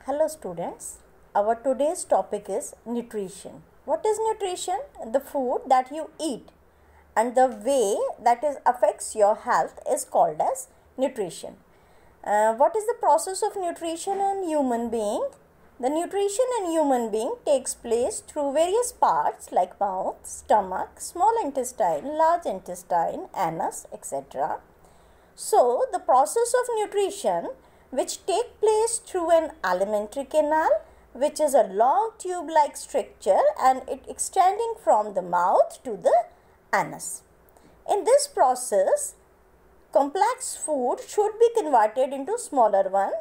Hello students, our today's topic is nutrition. What is nutrition? The food that you eat and the way that is affects your health is called as nutrition. What is the process of nutrition in human being? The nutrition in human being takes place through various parts like mouth, stomach, small intestine, large intestine, anus, etc. So, the process of nutrition which take place through an alimentary canal, which is a long tube-like structure and it extending from the mouth to the anus. In this process, complex food should be converted into smaller one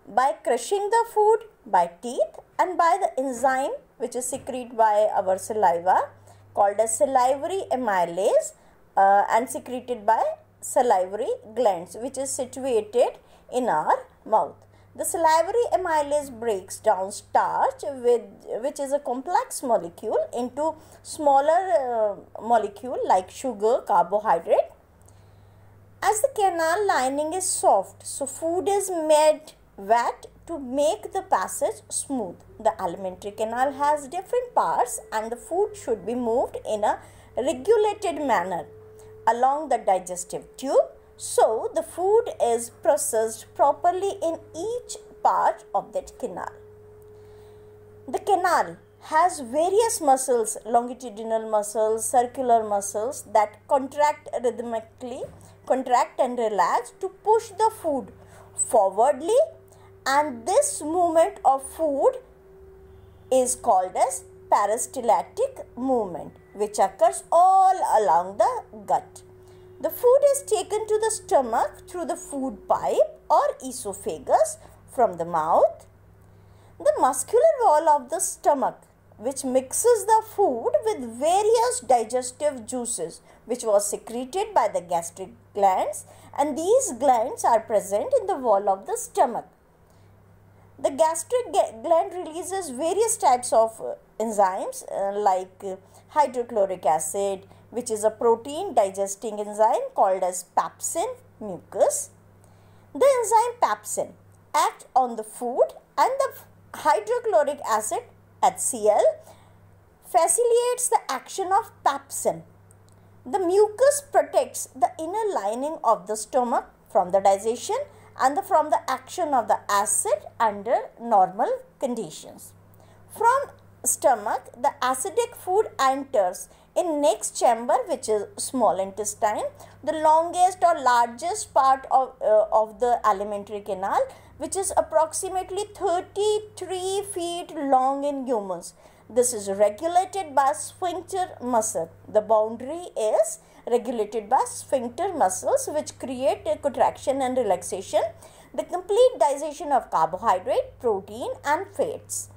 by crushing the food by teeth and by the enzyme which is secreted by our saliva called as salivary amylase and secreted by salivary glands which is situated in our mouth. The salivary amylase breaks down starch which is a complex molecule into smaller molecule like sugar, carbohydrate. As the canal lining is soft, so food is made wet to make the passage smooth. The alimentary canal has different parts and the food should be moved in a regulated manner along the digestive tube. So, the food is processed properly in each part of that canal. The canal has various muscles, longitudinal muscles, circular muscles that contract rhythmically, contract and relax to push the food forwardly, and this movement of food is called as peristaltic movement which occurs all along the gut. The food is taken to the stomach through the food pipe or esophagus from the mouth. The muscular wall of the stomach which mixes the food with various digestive juices which was secreted by the gastric glands, and these glands are present in the wall of the stomach. The gastric gland releases various types of enzymes like hydrochloric acid, which is a protein digesting enzyme called as pepsin mucus. The enzyme pepsin acts on the food and the hydrochloric acid HCl facilitates the action of pepsin. The mucus protects the inner lining of the stomach from the digestion and from the action of the acid under normal conditions. From stomach, the acidic food enters in next chamber which is small intestine, the longest or largest part of the alimentary canal which is approximately 33 feet long in humans. This is regulated by sphincter muscle. The boundary is regulated by sphincter muscles which create a contraction and relaxation. The complete digestion of carbohydrate, protein and fats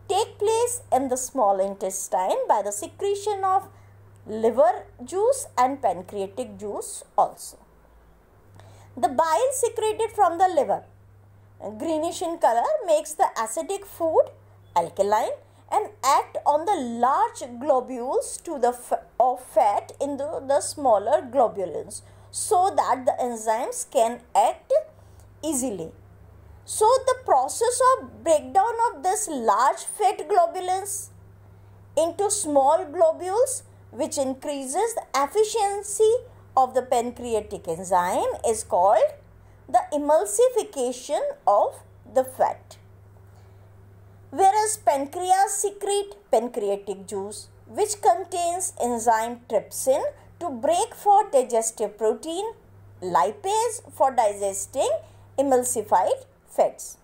take place in the small intestine by the secretion of liver juice and pancreatic juice also. The bile secreted from the liver, greenish in color, makes the acidic food alkaline and act on the large globules of fat in the smaller globules so that the enzymes can act easily. So, the process of breakdown of this large fat globules into small globules which increases the efficiency of the pancreatic enzyme is called the emulsification of the fat. Whereas pancreas secrete pancreatic juice which contains enzyme trypsin to break for digestive protein, lipase for digesting emulsified fats.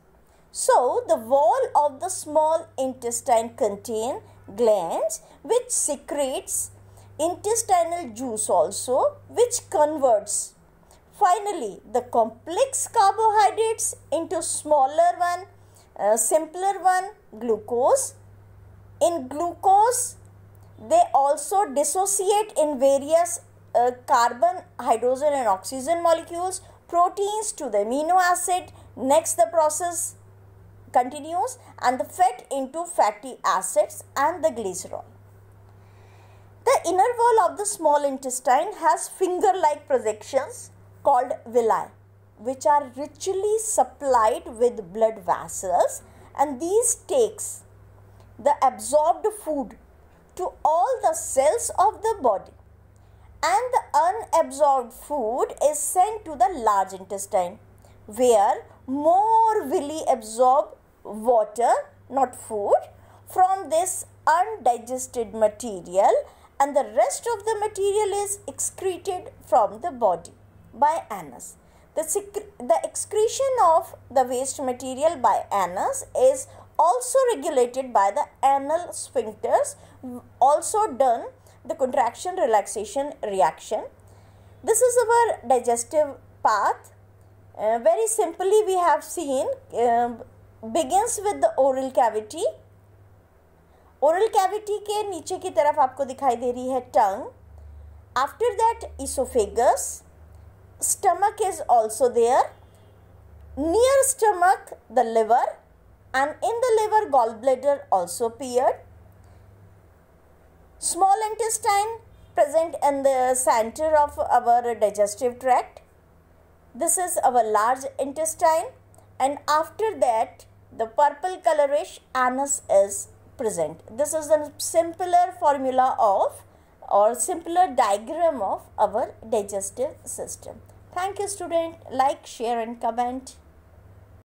So, the wall of the small intestine contain glands which secretes intestinal juice also which converts finally the complex carbohydrates into smaller one, simpler one, glucose. In glucose, they also dissociate in various carbon, hydrogen and oxygen molecules, proteins to the amino acid. Next, the process continues and the fat into fatty acids and the glycerol. The inner wall of the small intestine has finger-like projections called villi which are richly supplied with blood vessels and these takes the absorbed food to all the cells of the body, and the unabsorbed food is sent to the large intestine, where more will absorb water, not food, from this undigested material, and the rest of the material is excreted from the body by anus. The excretion of the waste material by anus is also regulated by the anal sphincters, also done the contraction relaxation reaction. This is our digestive path. Very simply we have seen, begins with the oral cavity. Oral cavity के नीचे की तरफ आपको दिखाई दे रही है tongue. After that oesophagus, stomach is also there, near stomach the liver, and in the liver gallbladder also appeared. Small intestine present in the center of our digestive tract. This is our large intestine, and after that the purple colorish anus is present. This is a simpler formula of or simpler diagram of our digestive system. Thank you student. Like, share and comment.